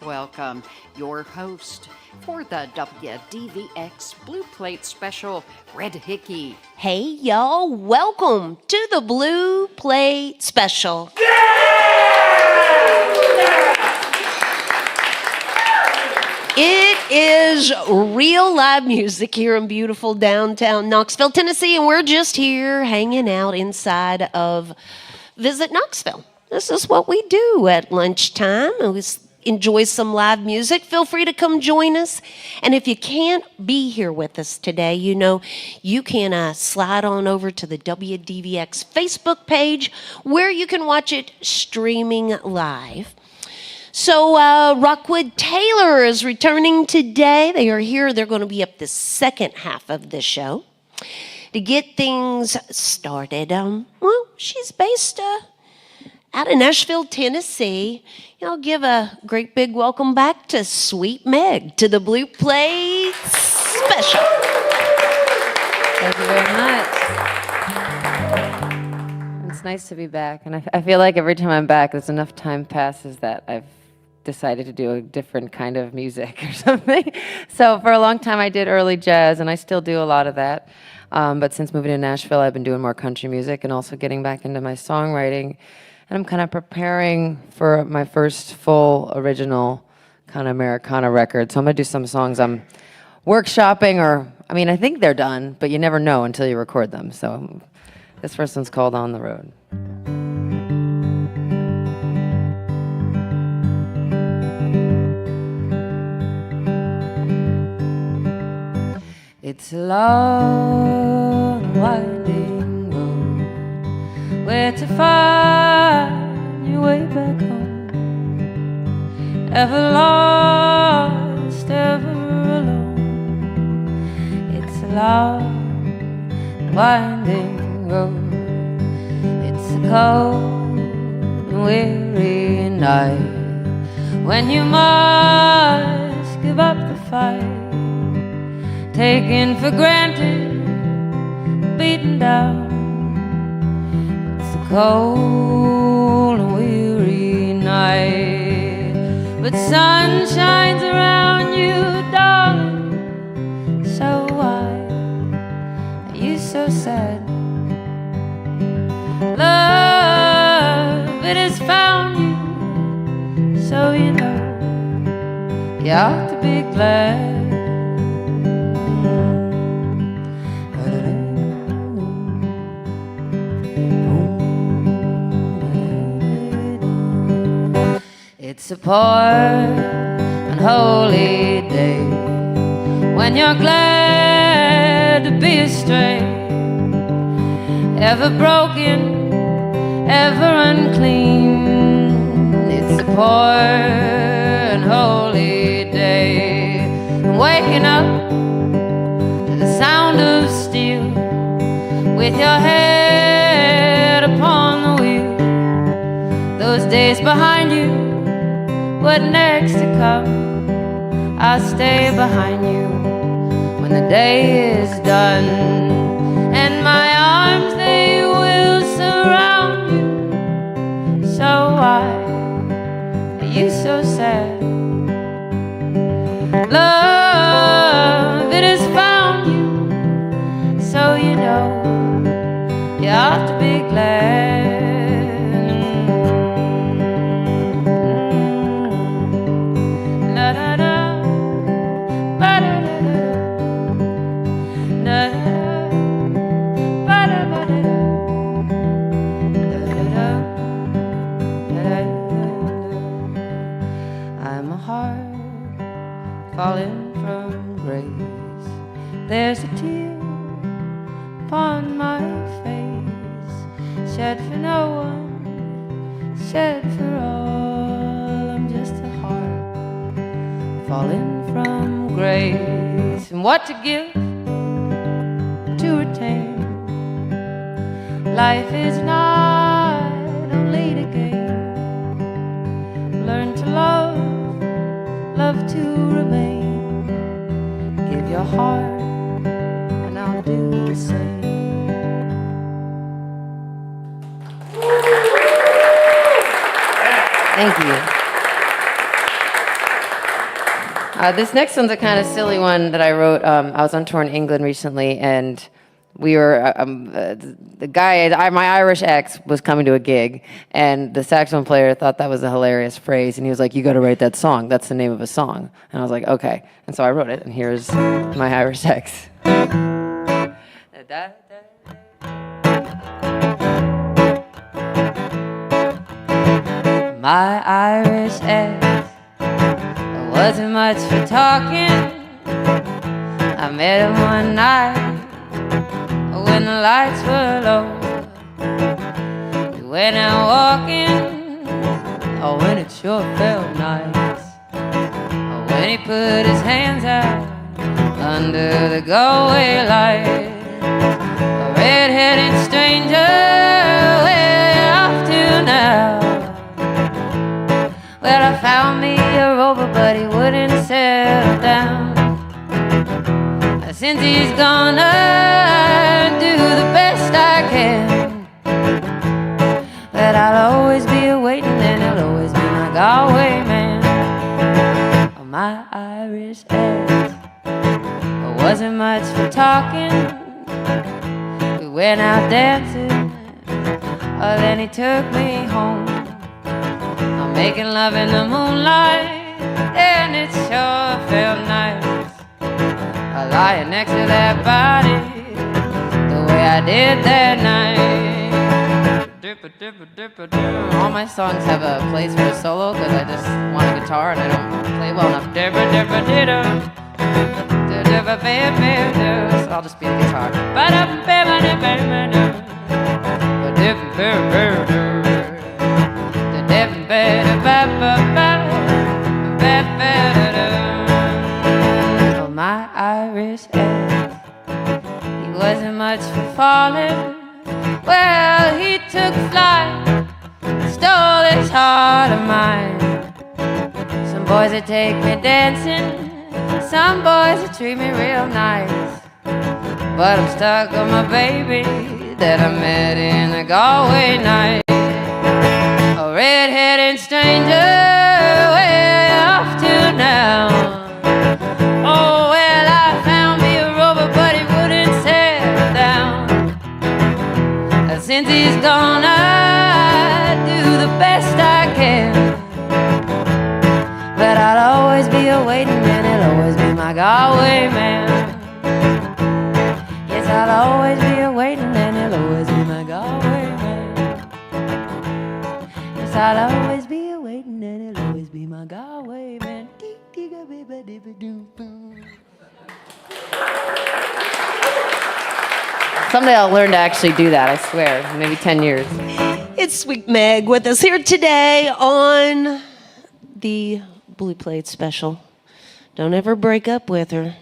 welcome your host for the WDVX Blue Plate Special, Red Hickey. Hey, y'all, welcome to the Blue Plate Special. It is real live music here in beautiful downtown Knoxville, Tennessee, and we're just here hanging out inside of Visit Knoxville. This is what we do at lunchtime. We enjoy some live music. Feel free to come join us. And if you can't be here with us today, you can slide on over to the WDVX Facebook page where you can watch it streaming live. So Rockwood Taylor is returning today. They are here. They're going to be up the second half of the show. To get things started, she's based out of Nashville, Tennessee. Give a great big welcome back to sweet Megg to the Blue Plate Special. Thank you very much. It's nice to be back, and I feel like every time I'm back, there's enough time passes that I've decided to do a different kind of music or something. So for a long time, I did early jazz, and I still do a lot of that. But since moving to Nashville, I've been doing more country music and also getting back into my songwriting. And I'm kind of preparing for my first full original kind of Americana record. So I'm going to do some songs I'm workshopping, I think they're done, but you never know until you record them. So this first one's called On the Road. It's a long, winding road, where to find your way back home. Ever lost, ever alone. It's a long, winding road. It's a cold and weary night, when you must give up the fight. Taken for granted, beaten down. It's a cold and weary night, but sun shines around you, darling. So why are you so sad? Love, it has found you, so you know you ought to be glad. It's a poor and holy day, when you're glad to be astray. Ever broken, ever unclean. It's a poor and holy day, waking up to the sound of steel, with your head upon the wheel. Those days behind you, what next to come? I'll stay behind you when the day is done, and my arms, they will surround you. So why are you so sad? Love, it has found you, so you know you ought to be glad. Falling from grace, there's a tear upon my face, shed for no one, shed for all. I'm just a heart falling from grace, and what to give to retain. Life is not only to gain. Learn to love, love to remain. Give your heart, and I'll do the same. Thank you. This next one's a kind of silly one that I wrote. I was on tour in England recently, and we were the guy, my Irish ex, was coming to a gig, and the saxophone player thought that was a hilarious phrase, and he was like, "You got to write that song. That's the name of a song." And I was like, "Okay." And so I wrote it, and here's my Irish ex. My Irish ex wasn't much for talking. I met him one night when the lights were low. We went out walking, oh, and it sure felt nice. Oh, when he put his hands out under the Galway light. A red-headed stranger, where off to now? Well, I found me a rover, but he wouldn't settle down. Since he's gone, I do the best I can. But I'll always be waiting, and he'll always be my Galway man. Oh, my Irish ex wasn't much for talking. We went out dancing, oh, then he took me home. I'm making love in the moonlight, and it sure felt nice. Lying next to that body, the way I did that night. All my songs have a place for a solo because I just want a guitar and I don't play well enough. So I'll just be the guitar. My Irish ex, he wasn't much for falling. Well, he took flight, stole this heart of mine. Some boys that take me dancing, some boys that treat me real nice. But I'm stuck on my baby that I met in a Galway night. A red-headed stranger, way off to now. Oh, well, I found me a rover, but he wouldn't settle down. Since he's gone, I do the best I can. But I'll always be waiting, and he'll always be my Galway man. Yes, I'll always be waiting, and he'll always be my Galway man. Yes, I'll always be waiting, and he'll always be my Galway man. Someday I'll learn to actually do that, I swear. Maybe 10 years. It's Sweet Meg with us here today on the Blue Plate special. Don't ever break up with her.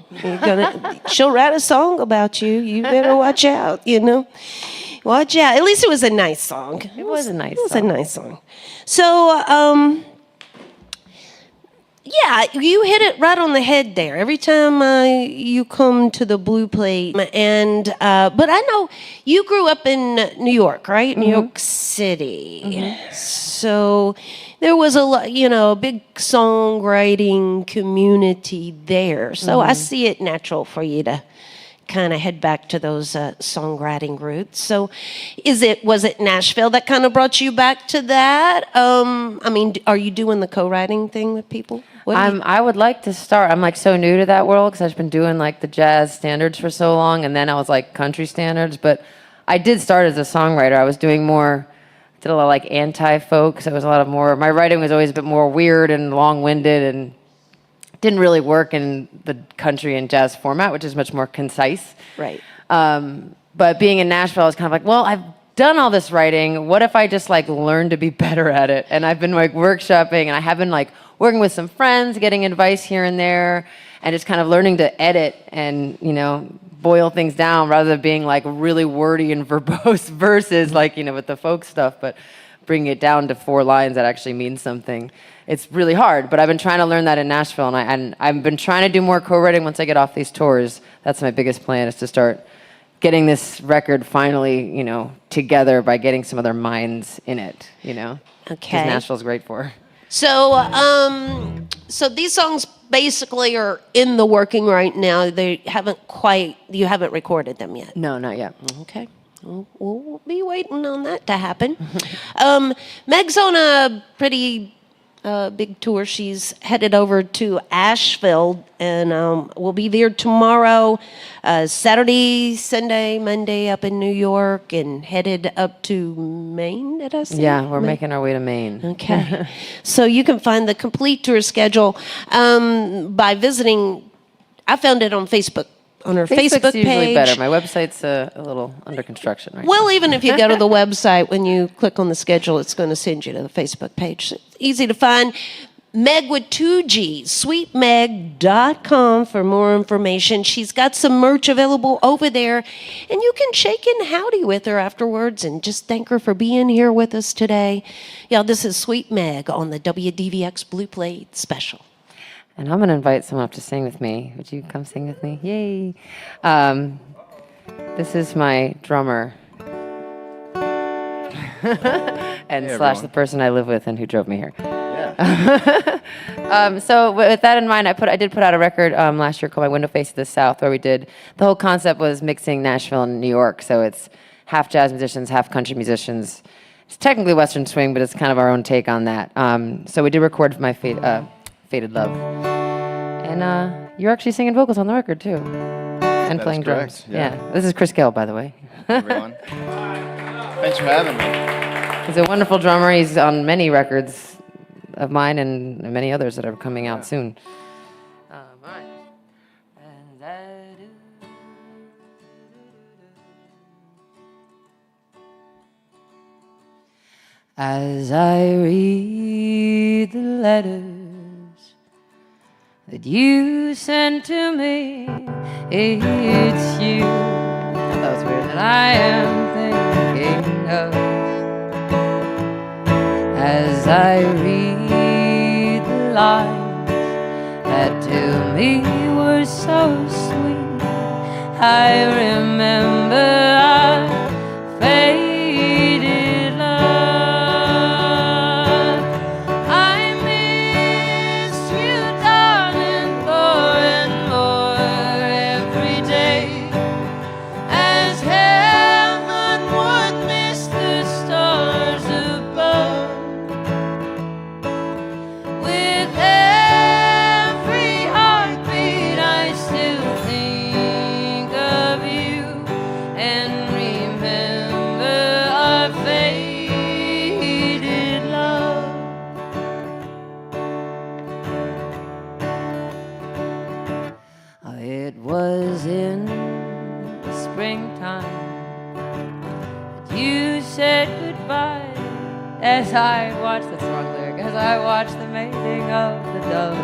She'll write a song about you. You better watch out, you know. Watch out. At least it was a nice song. It was a nice song. It was a nice song. So, yeah, you hit it right on the head there. Every time you come to the Blue Plate, and but I know you grew up in New York, right? New York City. So there was a big songwriting community there. So I see it natural for you to kind of head back to those songwriting roots. So was it Nashville that kind of brought you back to that? I mean, are you doing the co-writing thing with people? I would like to start. I'm like so new to that world because I've been doing like the jazz standards for so long, and then I was like country standards. But I did start as a songwriter. I was doing more, did a lot of like anti-folk. So it was a lot of more. My writing was always a bit more weird and long-winded, and didn't really work in the country and jazz format, which is much more concise. Right. But being in Nashville, I was kind of like, well, I've done all this writing. What if I just like learn to be better at it? And I've been like workshopping, and I have been like working with some friends, getting advice here and there, and just kind of learning to edit and, boil things down rather than being like really wordy and verbose verses like, with the folk stuff, but bringing it down to 4 lines that actually mean something. It's really hard, but I've been trying to learn that in Nashville, and I've been trying to do more co-writing once I get off these tours. That's my biggest plan, is to start getting this record finally, together by getting some other minds in it, Okay. Because Nashville's great for. So, So these songs basically are in the working right now. You haven't recorded them yet. No, not yet. Okay. We'll be waiting on that to happen. Meg's on a pretty big tour. She's headed over to Asheville, and we'll be there tomorrow, Saturday, Sunday, Monday up in New York, and headed up to Maine, did I say? Yeah, we're making our way to Maine. Okay. So you can find the complete tour schedule by visiting, I found it on Facebook. On her Facebook's Facebook page. usually better. My website's a little under construction right Well, even if you go to the website, when you click on the schedule, it's going to send you to the Facebook page. It's easy to find. Megg with 2 G's, sweetmegg.com for more information. She's got some merch available over there, and you can shake and howdy with her afterwards and just thank her for being here with us today. Yeah, this is Sweet Megg on the WDVX Blue Plate Special. And I'm going to invite someone up to sing with me. Would you come sing with me? Yay. This is my drummer. and slash the person I live with and who drove me here. Yeah. So with that in mind, I did put out a record last year called My Window Faces the South, where the whole concept was mixing Nashville and New York. So it's half jazz musicians, half country musicians. It's technically Western swing, but it's kind of our own take on that. So we did record my Faded Love. And you're actually singing vocals on the record, too. And playing drums. Correct, yeah. This is Chris Gale, by the way. Everyone. Thanks for having me. He's a wonderful drummer. He's on many records of mine and many others that are coming out soon. All right. As I read the letters that you sent to me, it's you that was weird that I am thinking of. As I read the lines that to me were so sweet, I remember our faded love. I miss you, darling, more and more every day, as heaven would miss the stars above. With every heartbeat, I still think of you and remember our faded love. It was in the springtime that you said goodbye. As I watched, that's the wrong lyric, as I watched the mating of the dove.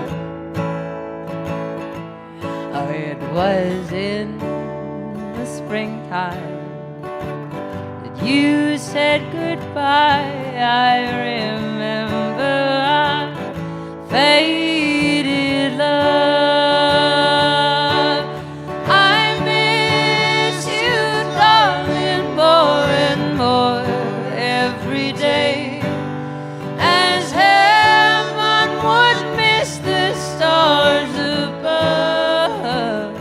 Oh, it was in the springtime that you said goodbye. I remember our faded love. I miss you, darling, more and more every day, as heaven would miss the stars above.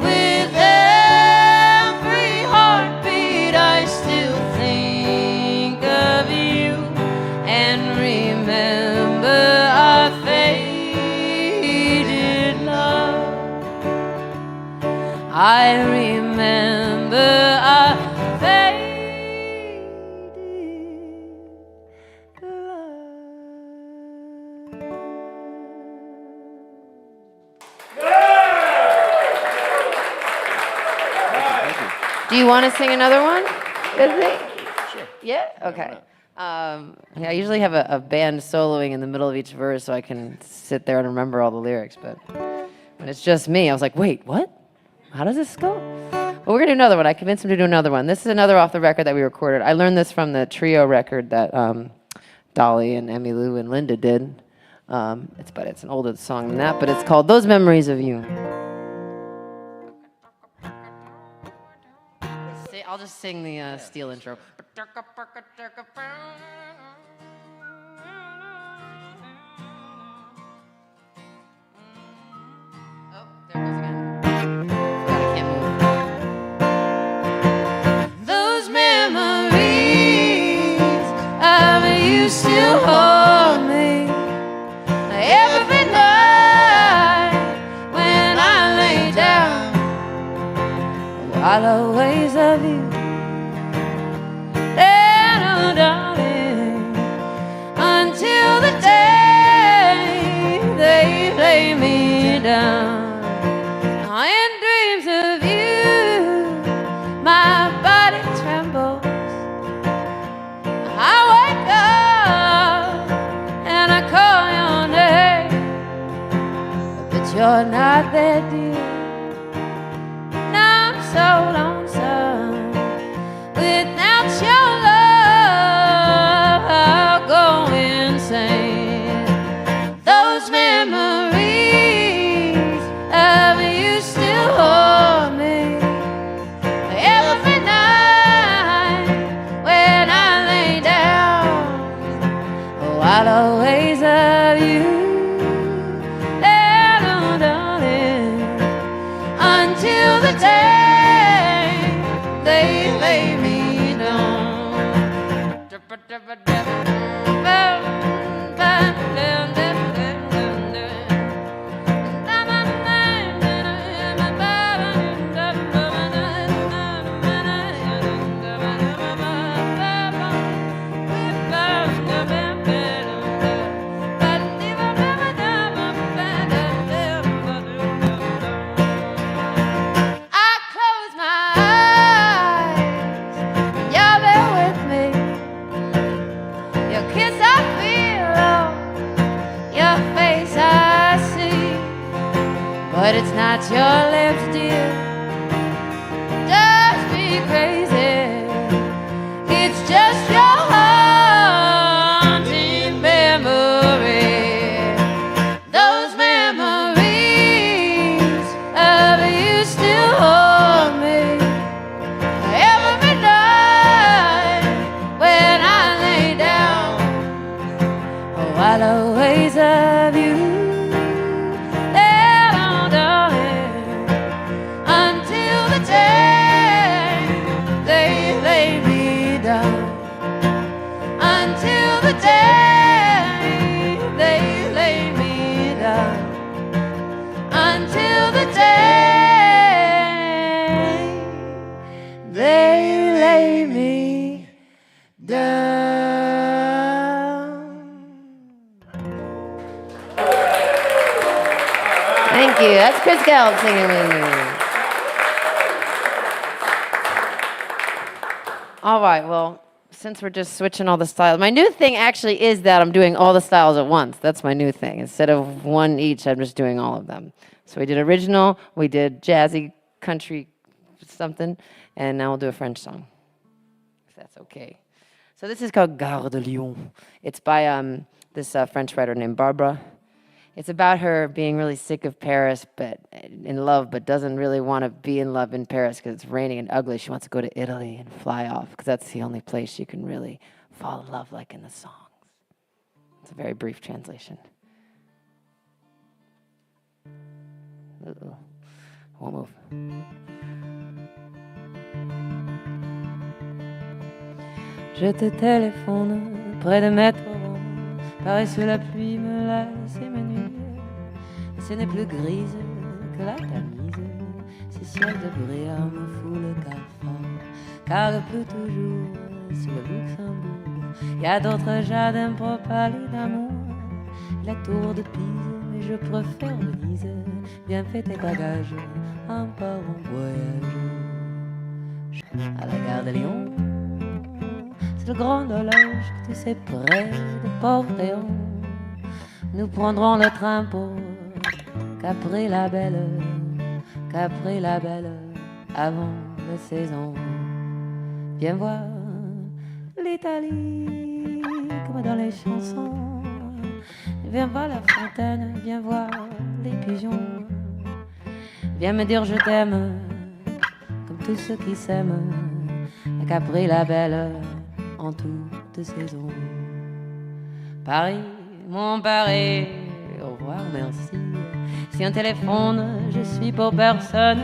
With every heartbeat, I still think of you and remember our faded love. I remember our faded love. Do you want to sing another one? Sure. Yeah? Okay. Yeah, I usually have a band soloing in the middle of each verse so I can sit there and remember all the lyrics, but when it's just me, I was like, wait, what? How does this go? But we're going to do another one. I convinced him to do another one. This is another off the record that we recorded. I learned this from the trio record that Dolly and Emmylou and Linda did. It's an older song than that, but it's called Those Memories of You. I'll just sing the steel intro. I'll always love you, little darling, until the day they lay me down. In dreams of you, my body trembles. I wake up and I call your name, but you're not there, dear. Now I'm so lonesome without your love. I'll go insane. Those memories of you still hold me. Every night when I lay down, oh, I'll always love you, little darling, until the day they lay me down. I close my eyes, you're there with me. Your kiss I feel, your face I see, but it's not your lips, dear. Does me crazy. It's just your haunting memory. Those memories of you still hold me. Every night when I lay down, oh, I'll always love you, little darling, until the day they lay me down. Until the day they lay me down. Until the day they lay me down. Thank you. That's Chris Gelb singing with me. All right, well, since we're just switching all the styles, my new thing actually is that I'm doing all the styles at once. That's my new thing. Instead of one each, I'm just doing all of them. So we did original, we did jazzy, country, something, and now we'll do a French song, if that's okay. So this is called Gare de Lyon. It's by this French writer named Barbara. It's about her being really sick of Paris, but in love, but doesn't really want to be in love in Paris because it's raining and ugly. She wants to go to Italy and fly off because that's the only place she can really fall in love like in the songs. It's a very brief translation. Uh-oh. Won't move. Je te téléphone près de mes torrents, Paris sous la pluie me lasse et me nuit. Et ce n'est plus grise que la Tamise, ce ciel de brillant me fout le cafard, car il pleut toujours sur le Luxembourg. Il y a d'autres jardins pour parler d'amour, la tour de Pise, mais je préfère Venise. Viens fais tes bagages, un part en voyage. À la gare de Lyon, c'est le grand horloge que tu sais près de Port-Léon. Nous prendrons le train pour Capri la belle, avant la saison. Viens voir l'Italie comme dans les chansons. Viens voir la fontaine, viens voir les pigeons. Viens me dire je t'aime, comme tous ceux qui s'aiment. À Capri la belle, en toute saison. Paris, mon Paris, au revoir, merci. Si un téléphone, je suis pour personne.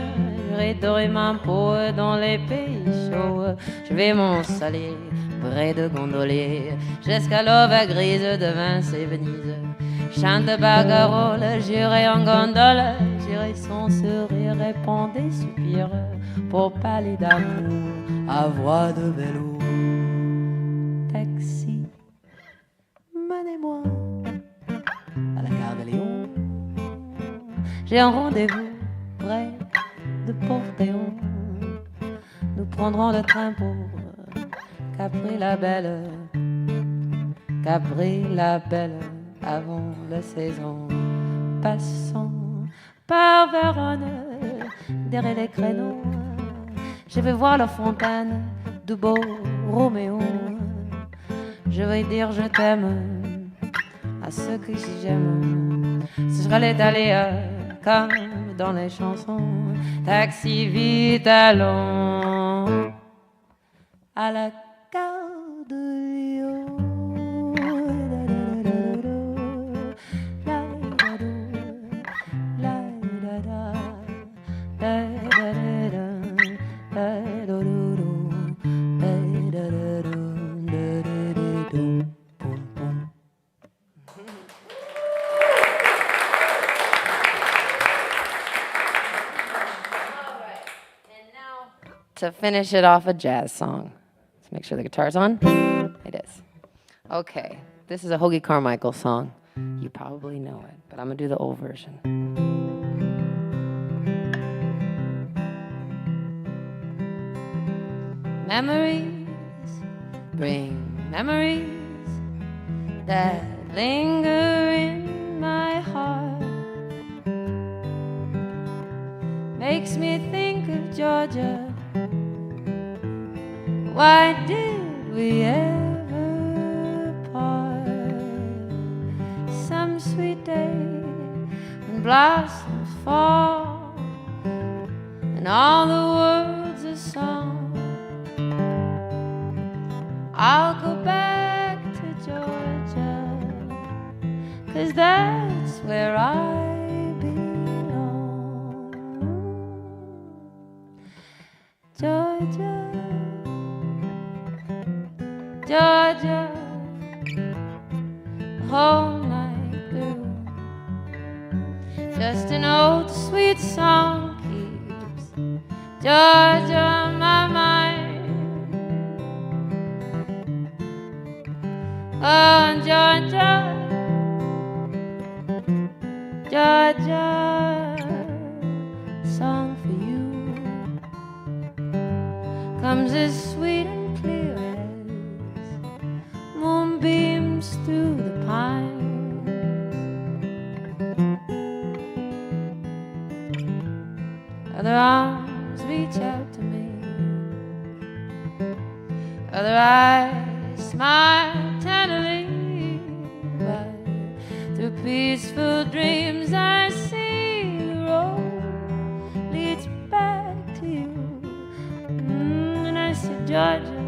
J'aurais doré ma peau dans les pays chauds. Je vais m'installer près de gondoliers jusqu'à l'eau grise de Vince et Venise. Chante barcarolle, j'irai en gondole chérie, son sourire répond des soupirs pour parler d'amour à voix de velours. Taxi, menez-moi à la gare de Lyon. J'ai un rendez-vous près de Portéon. Nous prendrons le train pour Capri-la-Belle, Capri-la-Belle avant la saison. Passons par Vérone, derrière les créneaux. Je vais voir la fontaine du beau Roméo. Je vais dire je t'aime à ceux que j'aime. Ce sera l'étalé comme dans les chansons. Taxi, vite, allons à la gare de Lyon. To finish it off, a jazz song. Let's make sure the guitar's on. It is. Okay, this is a Hoagie Carmichael song. You probably know it, but I'm gonna do the old version. Memories bring memories that linger in my heart. Makes me think of Georgia. Why did we ever part? Some sweet day when blossoms fall and all the world's a song. I'll go back to Georgia, 'cause that's where I belong. Georgia, Georgia, the whole night through. Just an old sweet song keeps Georgia on my mind. Oh, Georgia, Georgia, song for you comes as sweet and clear as moonbeams through the pines. Other arms reach out to me, other eyes smile tenderly, but through peaceful dreams I see the road leads back to you. And I said, Georgia,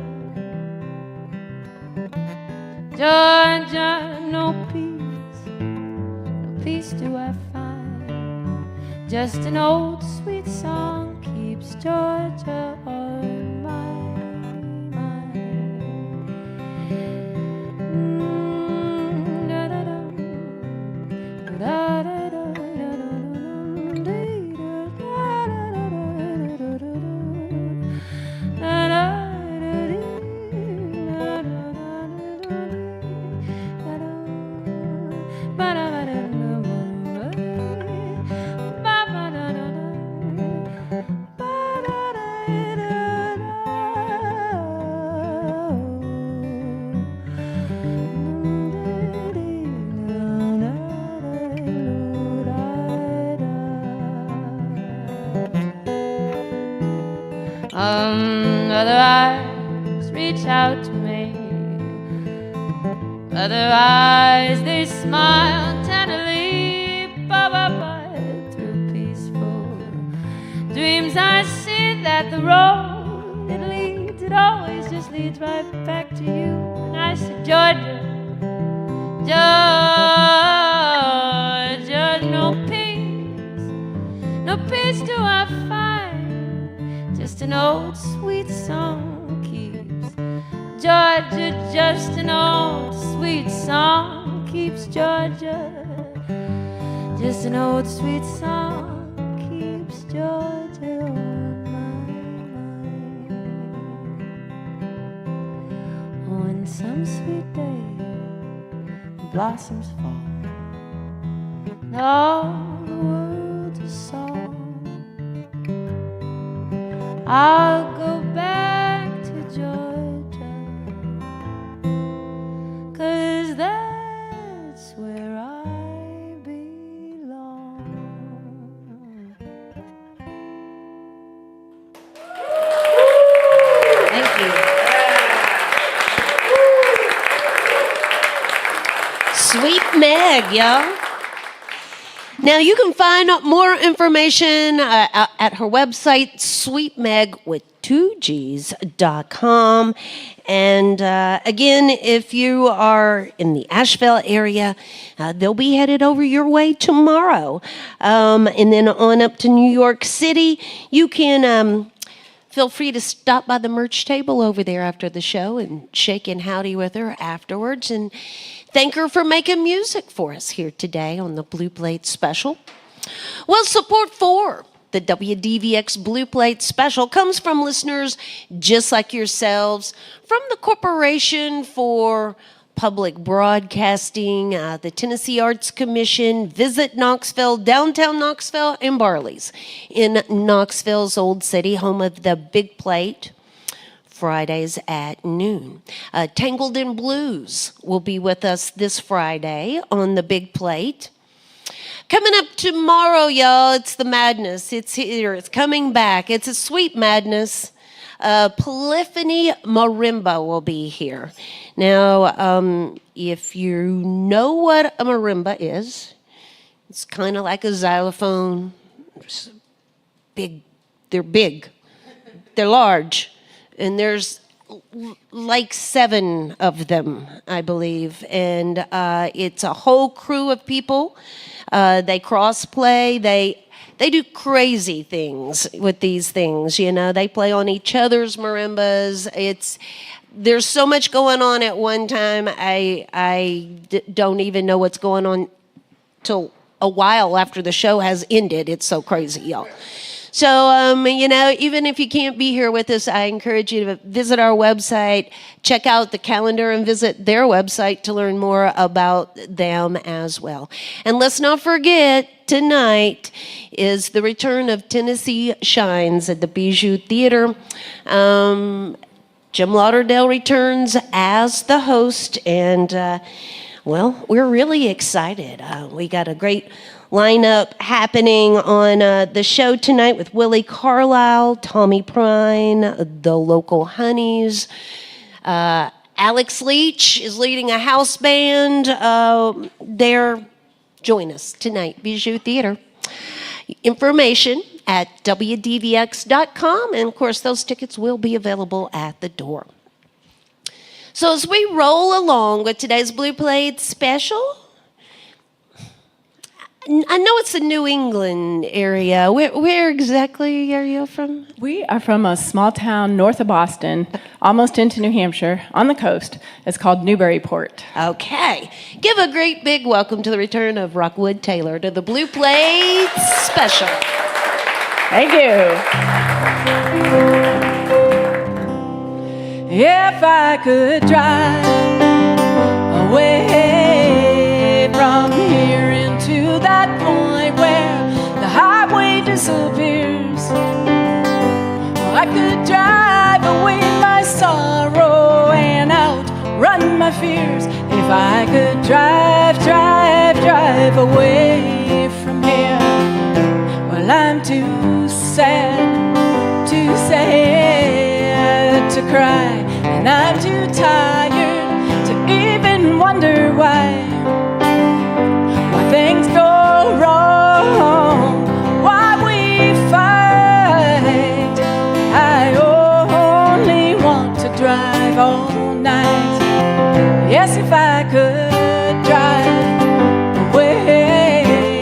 Georgia, no peace do I find. Just an old sweet song keeps Georgia on my mind. Other eyes reach out to me, other eyes they smile tenderly, through peaceful dreams I see that the road it leads, it always just leads right back to you. And I said, Georgia, Georgia, no peace do I find. Just an old sweet song keeps Georgia, just an old sweet song keeps Georgia. Just an old sweet song blossoms fall, and all the world's a song. I'll go back to Georgia, 'cause that's where I belong. Thank you. Sweet Meg, y'all. Now you can find more information at her website, sweetmeg.com. And again, if you are in the Asheville area, they'll be headed over your way tomorrow. And then on up to New York City, you can feel free to stop by the merch table over there after the show and shake and howdy with her afterwards. And thank her for making music for us here today on the Blue Plate Special. Well, support for the WDVX Blue Plate Special comes from listeners just like yourselves, from the Corporation for Public Broadcasting, the Tennessee Arts Commission, Visit Knoxville, Downtown Knoxville, and Barley's in Knoxville's Old City, home of the Big Plate. Fridays at noon. Tangled in Blues will be with us this Friday on the Big Plate. Coming up tomorrow, y'all, it's the madness. It's here. It's coming back. It's a sweet madness. Polyphony Marimba will be here. Now, if you know what a marimba is, it's kind of like a xylophone. Big. They're big. They're large. And there's like 7 of them, I believe. And it's a whole crew of people. They cross-play. They do crazy things with these things, you know. They play on each other's marimbas. There's so much going on at one time. I don't even know what's going on till a while after the show has ended. It's so crazy, y'all. So, you know, even if you can't be here with us, I encourage you to visit our website, check out the calendar, and visit their website to learn more about them as well. And let's not forget, tonight is the return of Tennessee Shines at the Bijou Theater. Jim Lauderdale returns as the host, and, well, we're really excited. We got a great lineup happening on the show tonight with Willie Carlisle, Tommy Prine, the Local Honeys. Alex Leach is leading a house band there. Join us tonight, Bijou Theater. Information at WDVX.com, and of course those tickets will be available at the door. So as we roll along with today's Blue Plate Special, I know it's the New England area. Where exactly are you from? We are from a small town north of Boston, almost into New Hampshire, on the coast. It's called Newburyport. Okay. Give a great big welcome to the return of Rockwood Taylor to the Blue Plate Special. Thank you. If I could drive away from here into that point where the highway disappears, I could drive away my sorrow and outrun my fears. If I could drive away from here, well, I'm too sad to cry, and I'm too tired to even wonder why things go wrong, why we fight. I only want to drive all night. Yes, if I could drive away.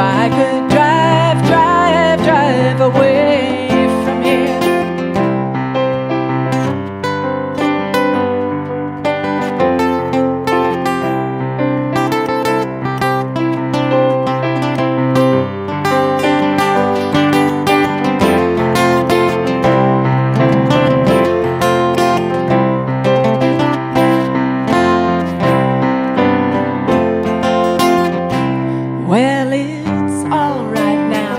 I could drive, drive, drive away from here. Well, it's all right now.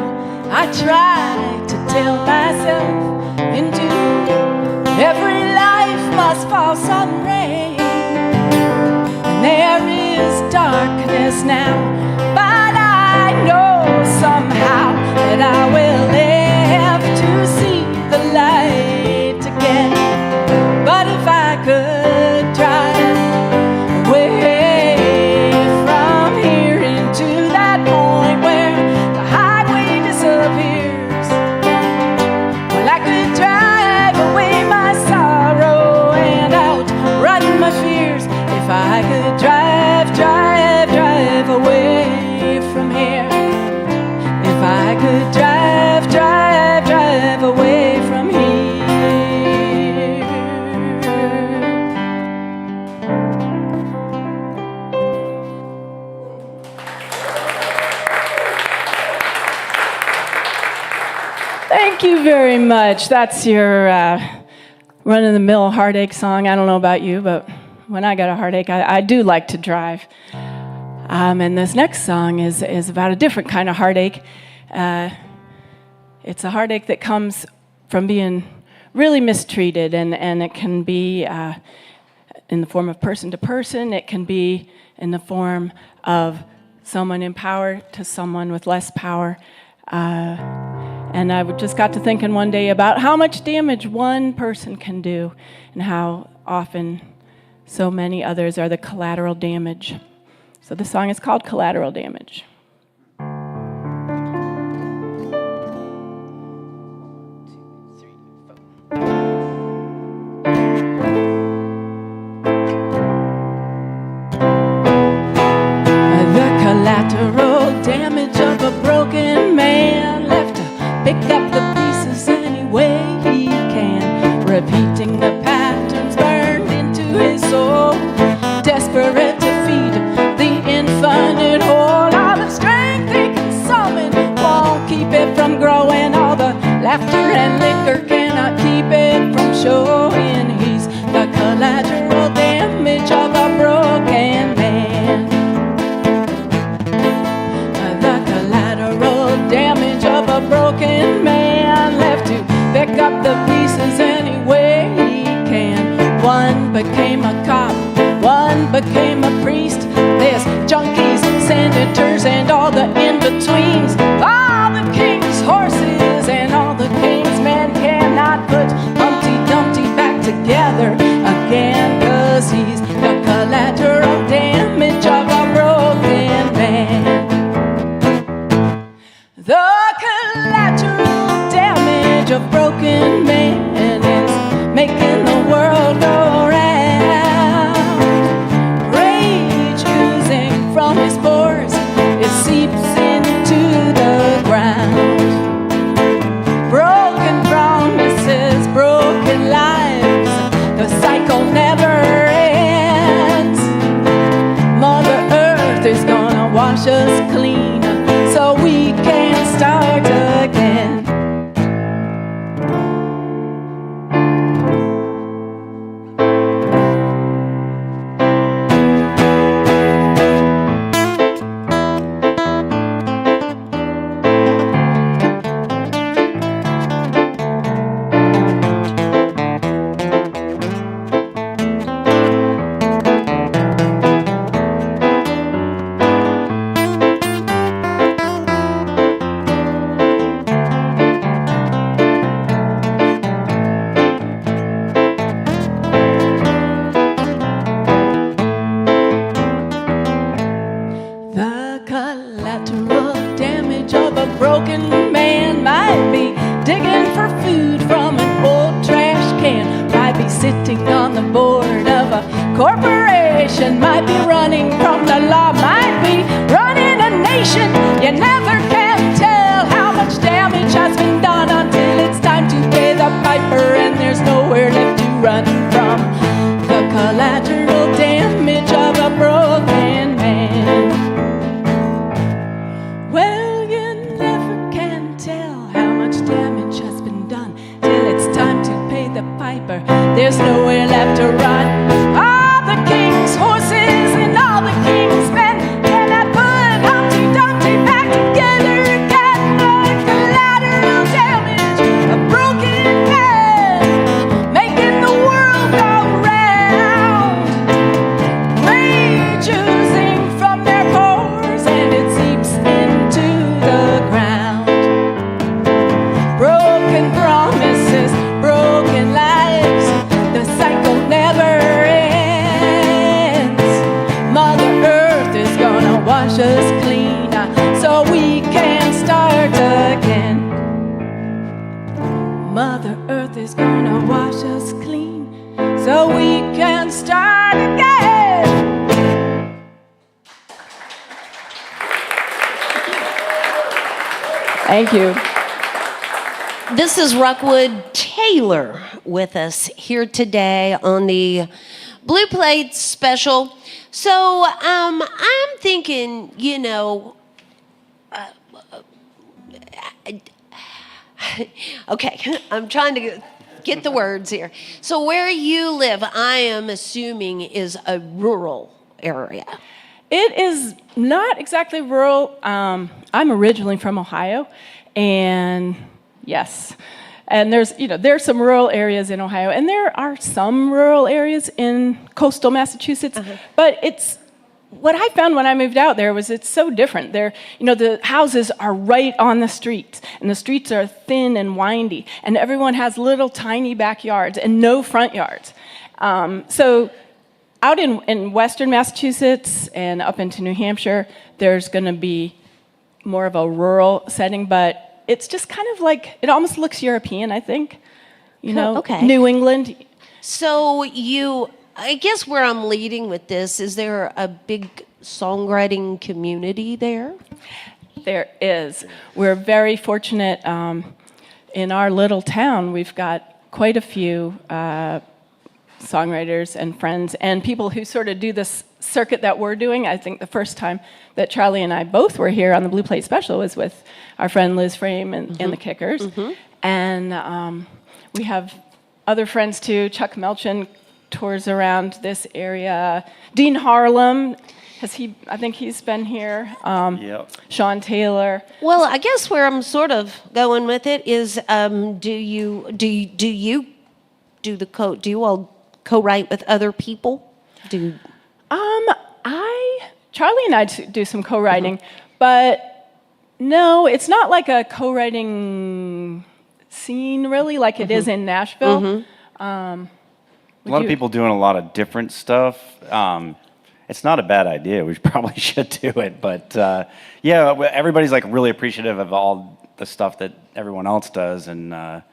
I try to tell myself into every life must fall some rain. And there is darkness now, but I know somehow that I will live to see the light again. But if I could drive away from here into that point where the highway disappears, well, I could drive away my sorrow and outrun my fears. If I could drive, drive, drive away from here. If I could drive, drive, drive away from here. Thank you very much. That's your run-of-the-mill heartache song. I don't know about you, but when I got a heartache, I do like to drive. And this next song is about a different kind of heartache. It's a heartache that comes from being really mistreated, and it can be in the form of person to person. It can be in the form of someone in power to someone with less power. And I just got to thinking one day about how much damage one person can do and how often so many others are the collateral damage. So this song is called Collateral Damage. The collateral damage of a broken man, left to pick up the pieces any way he can, repeating the patterns burned into his soul, desperate to feed the infinite whole. All the strength he can summon won't keep it from growing. All the laughter and liquor cannot keep it from showing. He's the collateral damage of a broken man. The collateral damage of a broken man, left to pick up the pieces any way he can. One became a cop, one became a priest. There's junkies, senators, and all the in-betweens. All the king's horses and all the king's men cannot put Humpty Dumpty back together again, 'cause he's the collateral damage of a broken man. The collateral damage of broken man is making the world go round. Rage oozing from his pores, it seeps into the ground. Broken promises, broken lives, the cycle never ends. Mother Earth is gonna wash us clean so we can start again. Sitting on the board of a corporation, might be running from the law, might be running a nation. You never Thank you. This is Rockwood Taylor with us here today on the Blue Plate special. So I'm thinking, okay, I'm trying to get the words here. So where you live, I am assuming, is a rural area. It is not exactly rural. I'm originally from Ohio, and yes, and there's some rural areas in Ohio, and there are some rural areas in coastal Massachusetts. But it's what I found when I moved out there was it's so different. There, the houses are right on the streets, and the streets are thin and windy, and everyone has little tiny backyards and no front yards. So out in western Massachusetts and up into New Hampshire, there's going to be more of a rural setting, but it's just kind of like, it almost looks European, I think. Okay. New England. So I guess where I'm leading with this, is there a big songwriting community there? There is. We're very fortunate. In our little town, we've got quite a few songwriters and friends and people who sort of do this circuit that we're doing. I think the first time that Charlie and I both were here on the Blue Plate Special was with our friend Liz Frame and the Kickers. And we have other friends too. Chuck Melchin tours around this area. Dean Harlem, I think he's been here. Yep. Sean Taylor. Well, I guess where I'm sort of going with it is, do you all co-write with other people? Charlie and I do some co-writing, but no, it's not like a co-writing scene really, like it is in Nashville. A lot of people doing a lot of different stuff. It's not a bad idea. We probably should do it, but yeah, everybody's like really appreciative of all the stuff that everyone else does, and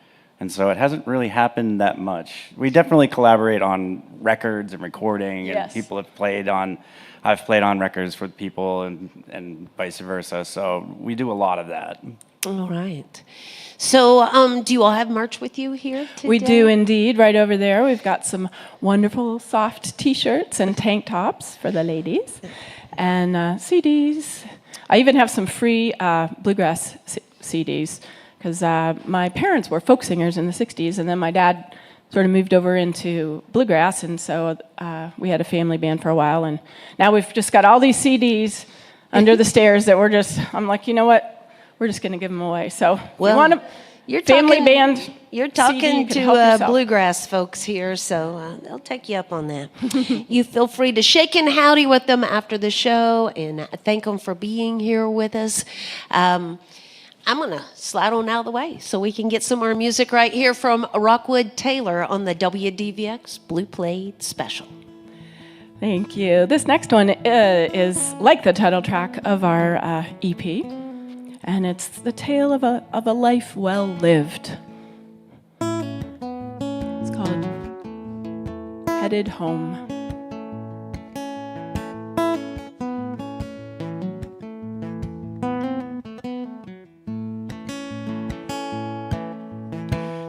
so it hasn't really happened that much. We definitely collaborate on records and recording, and Yes. people have played on. I've played on records with people, and vice versa. So we do a lot of that. All right. So, do you all have merch with you here today? We do indeed, right over there. We've got some wonderful soft T-shirts and tank tops for the ladies, and CDs. I even have some free bluegrass CDs, because my parents were folk singers in the 60s, and then my dad sort of moved over into bluegrass, and so we had a family band for a while, and now we've just got all these CDs under the stairs that I'm like, you know what? We're just going to give them away. So if you want a family band You're CD, talking you can help to yourself. bluegrass folks here, so they'll take you up on that. You feel free to shake and howdy with them after the show, and thank them for being here with us. I'm going to slide on out of the way so we can get some more music right here from Rockwood Taylor on the WDVX Blue Plate Special. Thank you. This next one is like the title track of our EP, and it's the tale of a life well lived. It's called Headed Home.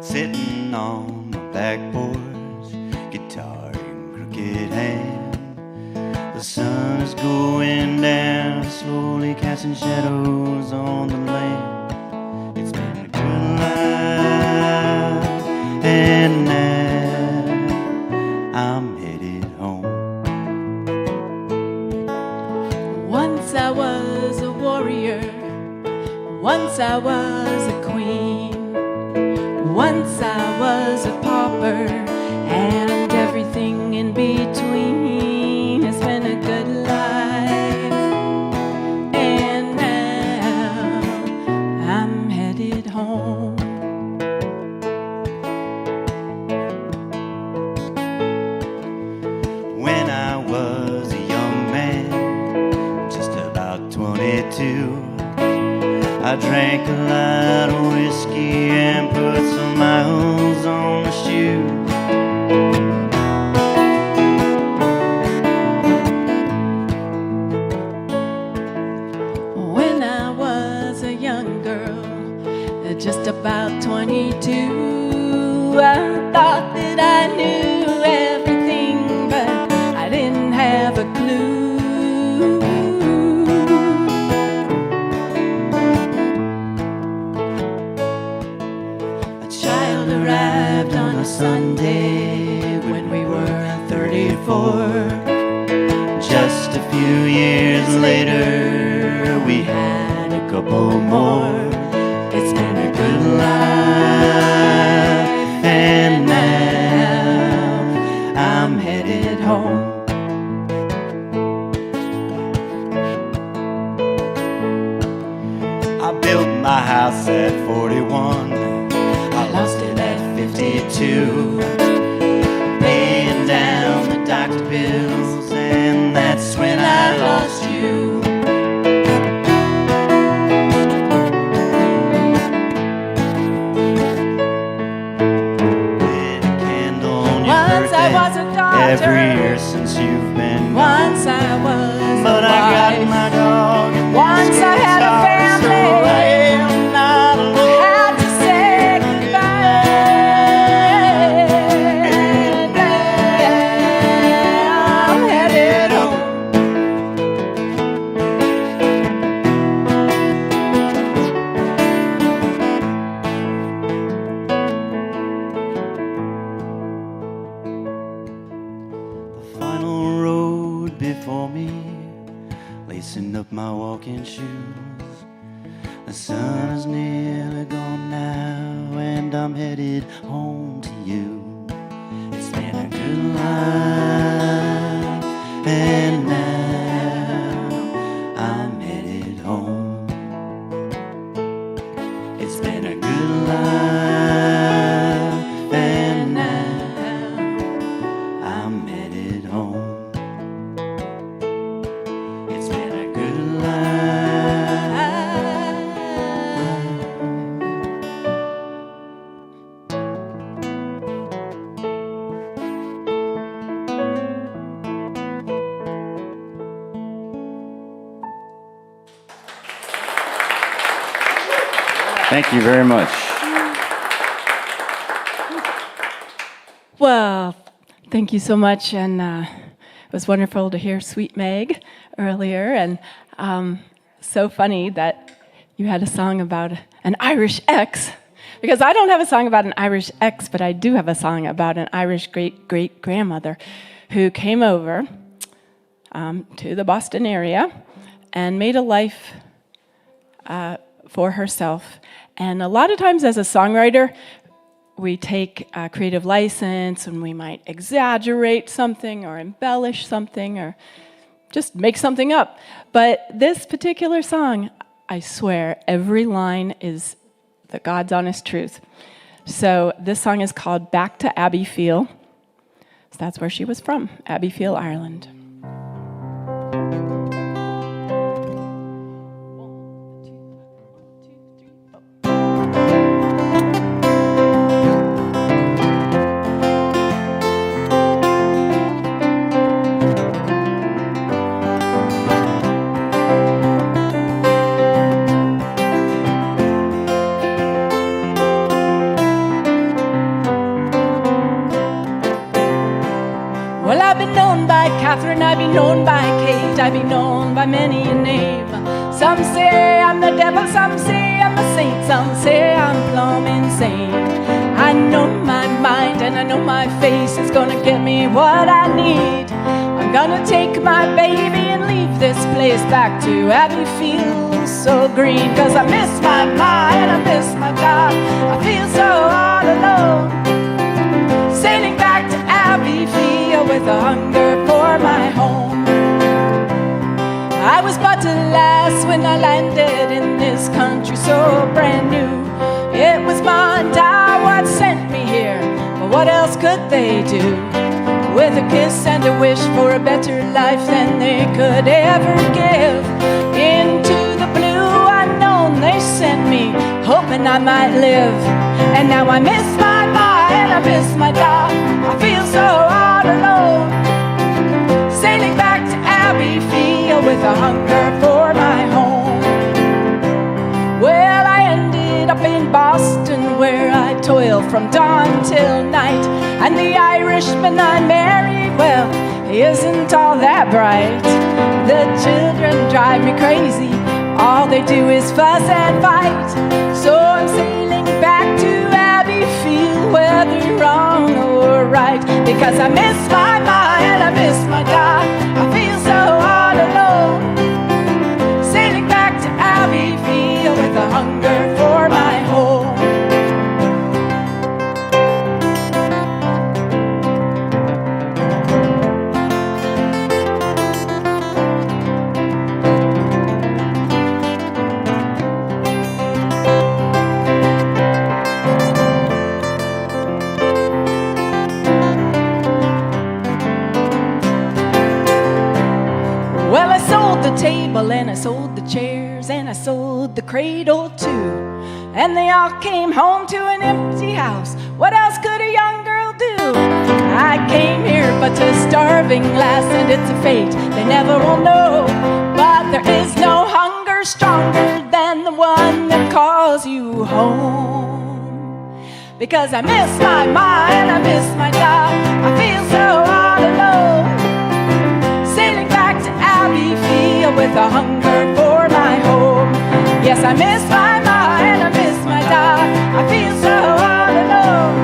Sitting on my back porch, guitar in crooked hand. The sun is going down, slowly casting shadows on the land. It's been a good life, and now I'm headed home. Once I was a warrior, once I was a queen. Once I was a pauper, and everything in between. It's been a good life, and now I'm headed home. When I was a young man, just about 22, I drank a lot of whiskey and put some miles on the shoes. When I was a young girl, just about 22. I thought that I knew everything, but I didn't have a clue. A child arrived on a Sunday when we were 34. Just a few years later, we had a couple more. It's been a good life, and now I'm headed home. I built my house at 41. I lost it at 52. Paying down the doctor bills, and that's when I lost you. Lit a candle on your Once I was a daughter, every year since you've been gone. once I was But a I got wife. my dog, and Once this I had a guitar, family. so I am not alone. Had to say goodbye, and now I'm headed home. The final road before me, lacing up my walking shoes. The sun is nearly gone now, and I'm headed home to you. It's been a good life, and now I'm headed home. It's been a good life, and now I'm headed home. It's been a good life. Thank you very much. Well, thank you so much, and it was wonderful to hear Sweet Megg earlier, and so funny that you had a song about an Irish ex, because I don't have a song about an Irish ex, but I do have a song about an Irish great-great-grandmother who came over to the Boston area and made a life for herself. And a lot of times as a songwriter, we take a creative license and we might exaggerate something or embellish something or just make something up. But this particular song, I swear, every line is the God's honest truth. So this song is called Back to Abbeyfield. So that's where she was from, Abbeyfield, Ireland. Well, I've been known by Catherine, I've been known by Kate, I've been known by many a name. Some say I'm the devil, some say I'm a saint, some say I'm plumb insane. I know my mind and I know my face is gonna get me what I need. I'm gonna take my baby and leave this place back to Abbeyfield so green. Cause I miss my ma and I miss my job, I feel so all alone. Sailing back to Abbeyfield with a hunger for my home. I was but a lass when I landed in this country so brand new. It was Mom and Dad what sent me here, but what else could they do? With a kiss and a wish for a better life than they could ever give. Into the blue unknown they sent me, hoping I might live. And now I miss my ma and I miss my dog, I feel so all alone. Sailing back to Abbeyfield with a hunger for my home. Well, I ended up in in Boston, where I toil from dawn till night. And the Irishman I married, well, he isn't all that bright. The children drive me crazy, all they do is fuss and fight. So I'm sailing back to Abbeyfield, whether wrong or right, because I miss my ma and I miss my da. I feel so all alone, sailing back to Abbeyfield with a hunger for my home. Well, I sold the table and I sold the chairs and I sold the cradle too. And they all came home to an empty house. What else could a young girl do? I came here but a starving lass, and it's a fate they never will know. But there is no hunger stronger than the one that calls you home. Because I miss my ma and I miss my da. I feel so all alone, sailing back to Abbeyfield with a hunger for my home. Yes, I miss my ma and I miss my da. I feel so all alone,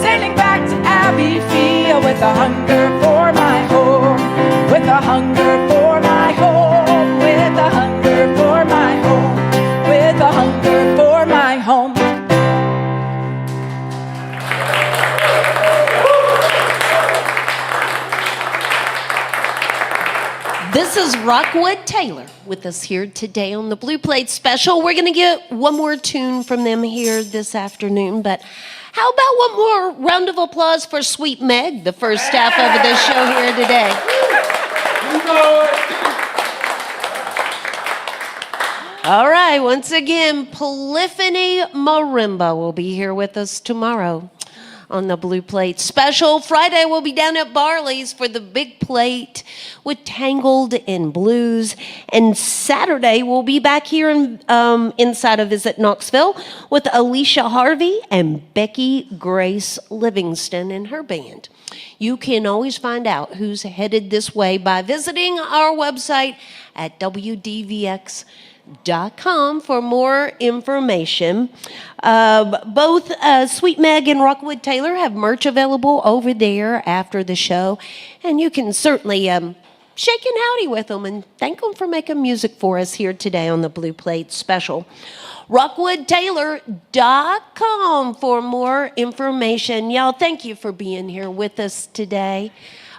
sailing back to Abbeyfield with a hunger for my home. With a hunger for my home. With a hunger for my home. With a hunger for my home. This is Rockwood Taylor with us here today on the Blue Plate Special. We're going to get one more tune from them here this afternoon, but how about one more round of applause for Sweet Megg, the first half of the show here today. All right, once again, Polyphony Marimba will be here with us tomorrow on the Blue Plate Special. Friday, we'll be down at Barley's for the big plate with Tangled in Blues. And Saturday, we'll be back here inside of Visit Knoxville with Alicia Harvey and Becky Grace Livingston and her band. You can always find out who's headed this way by visiting our website at WDVX.com for more information. Both Sweet Megg and Rockwood Taylor have merch available over there after the show, and you can certainly shake and howdy with them and thank them for making music for us here today on the Blue Plate Special. RockwoodTaylor.com for more information. Y'all, thank you for being here with us today.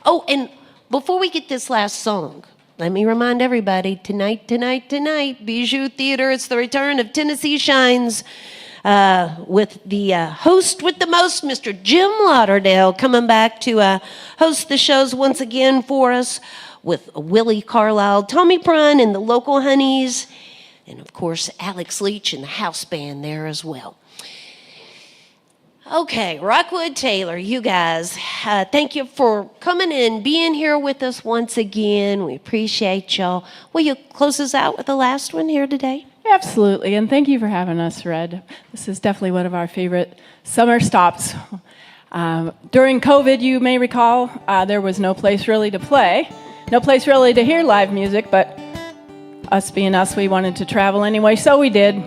Oh, and before we get this last song, let me remind everybody, tonight, Bijou Theater, it's the return of Tennessee Shines with the host with the most, Mr. Jim Lauderdale, coming back to host the shows once again for us with Willie Carlisle, Tommy Prine, and the Local Honeys, and of course, Alex Leach and the house band there as well. Okay, Rockwood Taylor, you guys, thank you for coming and being here with us once again. We appreciate y'all. Will you close us out with the last one here today? Absolutely, and thank you for having us, Red. This is definitely one of our favorite summer stops. During COVID, you may recall, there was no place really to play, no place really to hear live music, but us being us, we wanted to travel anyway, so we did.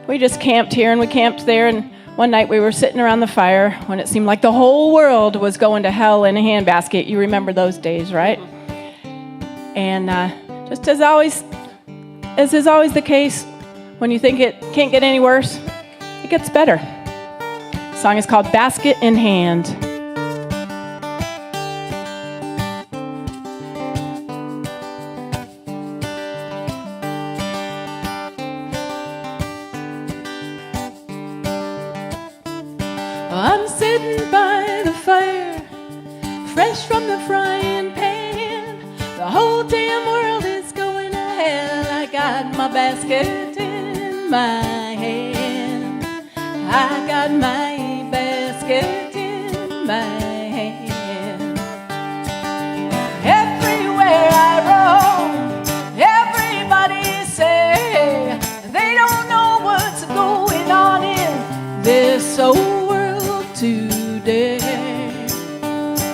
We just camped here and we camped there, and one night we were sitting around the fire when it seemed like the whole world was going to hell in a handbasket. You remember those days, right? And just as is always the case, when you think it can't get any worse, it gets better. The song is called Basket in Hand. I'm sitting by the fire, fresh from the frying pan. The whole damn world is going to hell. I got my basket in my hand. I got my basket in my hand. Everywhere I roam, everybody say they don't know what's going on. this old world today.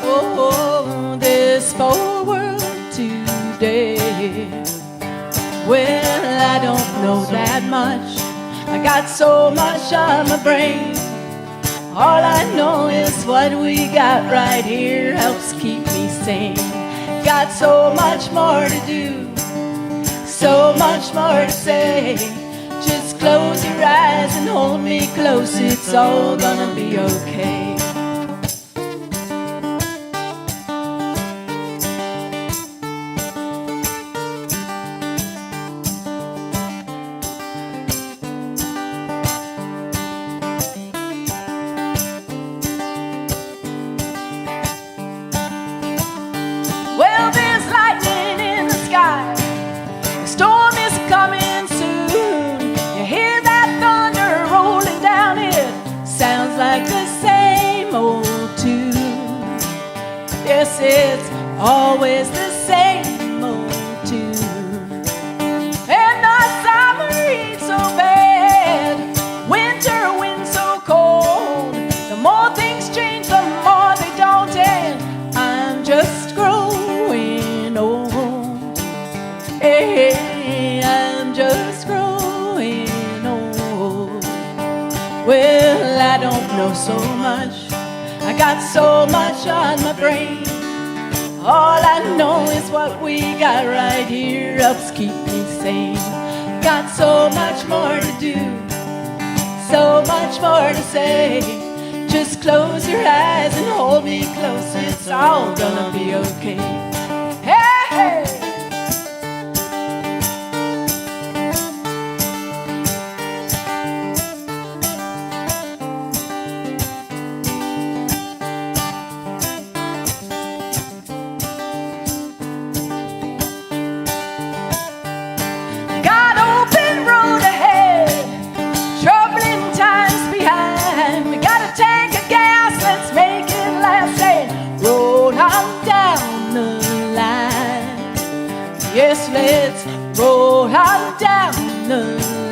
Oh, this old world today. Well, I don't know that much. I got so much on my brain. All I know is what we got right here helps keep me sane. Got so much more to do, so much more to say. Just close your eyes and hold me close. It's all gonna be okay. Well, there's lightning in the sky. The storm is coming soon. You hear that thunder rolling down. It sounds like the same old tune. Yes, it's always the same old tune. And the summer heat so bad, winter wind so cold. The more things change, the more they don't. And I'm just growing old. Hey, I'm just growing old. Well, I don't know so much. I got so much on my brain. All I know is what we got right here helps keep me sane. Got so much more to do, so much more to say. Just close your eyes and hold me close. It's all gonna be okay. Hey, hey. Got open road ahead, troubling times behind. We got a tank of gas, let's make it last and roll on down the line. Yes, let's roll on down the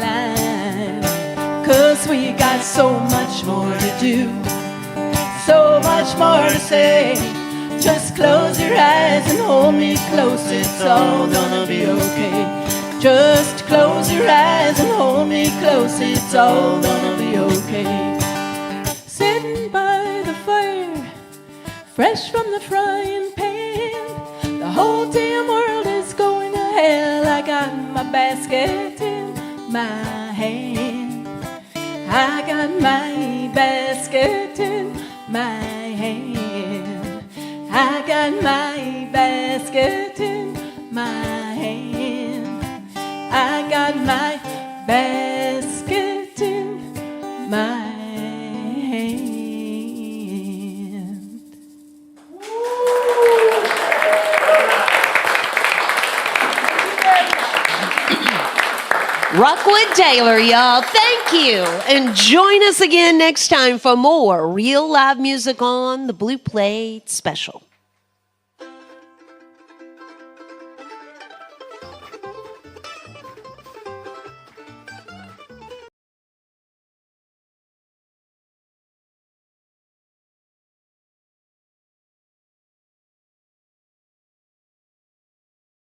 line. 'Cause we got so much more to do, so much more to say. Just close your eyes and hold me close. It's all gonna be okay. Just close your eyes and hold me close. It's all gonna be okay. Sitting by the fire, fresh from the frying pan. The whole damn world is going to hell. I got my basket in my hand. I got my basket in my hand. I got my basket in my hand. I got my basket in my hand. Rockwood Taylor, y'all. Thank you. And join us again next time for more real live music on the Blue Plate Special.